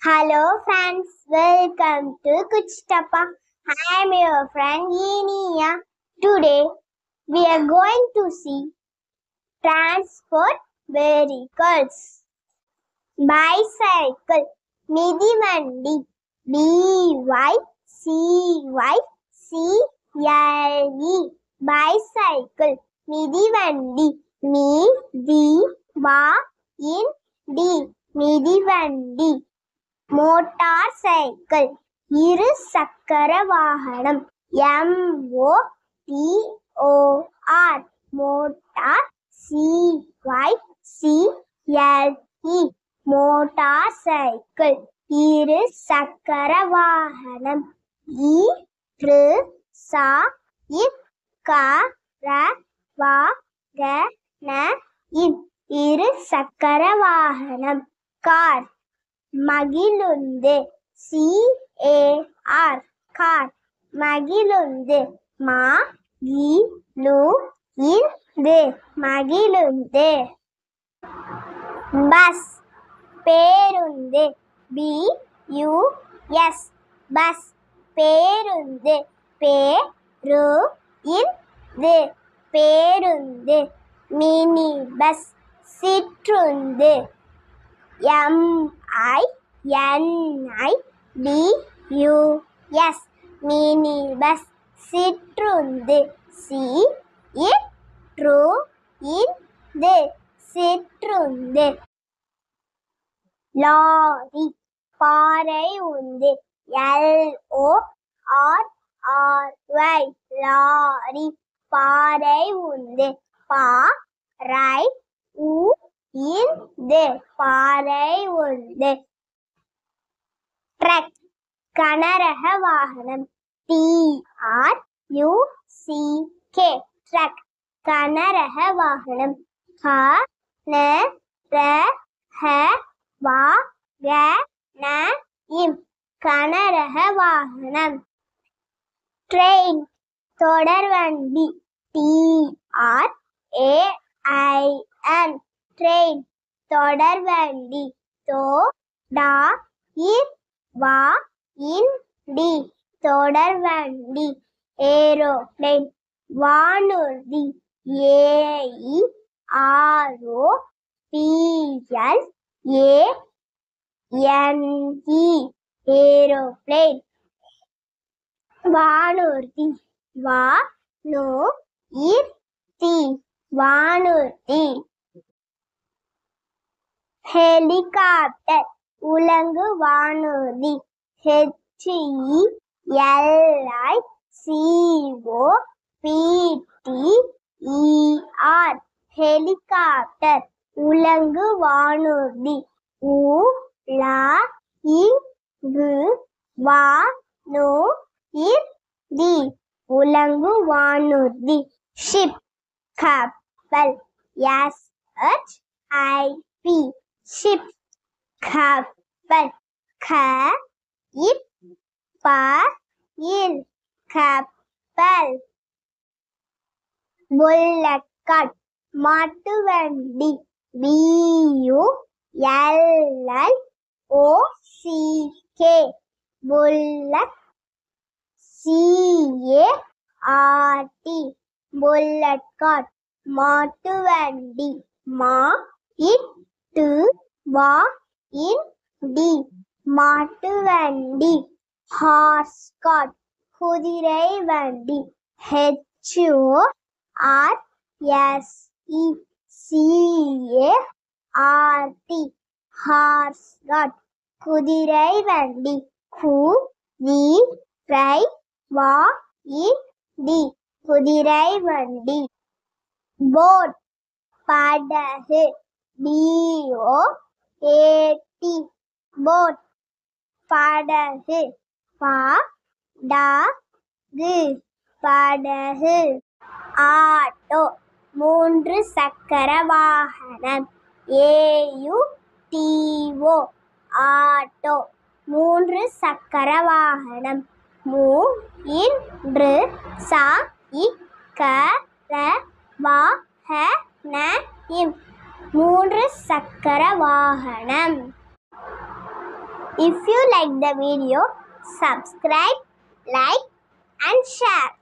Hello friends, welcome to Kuchitappa. I am your friend Iniya. Today we are going to see transport vehicles. Bicycle, midivandi, B-Y-C-Y-C-L-E, bicycle, midivandi, midivandi, motorcycle, இரு சக்கர வாகனம், MOTOR, motor, CYCLE, motorcycle, இரு சக்கர வாகனம், இரு சக்கர வாகனம், இரு சக்கர வாகனம், கார், மகிழுந்து, CAR, கார், மகிழுந்து, மகிழுந்து, பஸ், பேருந்து, BUS, பஸ், பேருந்து, பேருந்து, மினி பஸ், சிற்றுந்து, MINIBUS, மினி பஸ், சிற்றுந்து, சிற்றுந்து, லாரி, பாறை உந்து, LORRY, லாரி, பாறை உந்து, பாறை உந்து, பாறை உந்து, ட்ரக், கனரக வாகனம், TRUCK, ட்ரக், கனரக வாகனம், கனரக வாகனம், ட்ரெயின், தொடர்வண்டி, TRAIN, ட்ரெயின், தொடர்வண்டி, தொடர்வண்டி, ஏரோப்ளேன், வானூர்தி, AEROPLANE, ஏரோப்ளேன், வானூர்தி, வானூர்தி, ஹெலிகாப்டர், உலங்கு வானூர்தி, HELICOPTER, ஹெலிகாப்டர், உலங்கு வானூர்தி, வானூர்தி, உலங்கு வானூர்தி, ஷிப், கப்பல், SHIP, ஷிப், கப்பல், கப்பல், புல்லட் கார்ட், மாட்டு வண்டி, BULLOCK, bullet, CART, bullet card, மாட்டு வண்டி, மாட்டு வண்டி, ஹார்ஸ் கார்ட், குதிரை வண்டி, HORSECART, ஹார்ஸ் கார்ட், குதிரை வண்டி, குதிரை வண்டி, போட், படகு, BOAT, போட், படகு, படகு, ஆட்டோ, மூன்று சக்கர வாகனம், AUTO, ஆட்டோ, மூன்று சக்கர வாகனம், மூன்று சக்கர வாகனம், மூன்று சக்கர வாகனம். If you like the video, subscribe, like and share.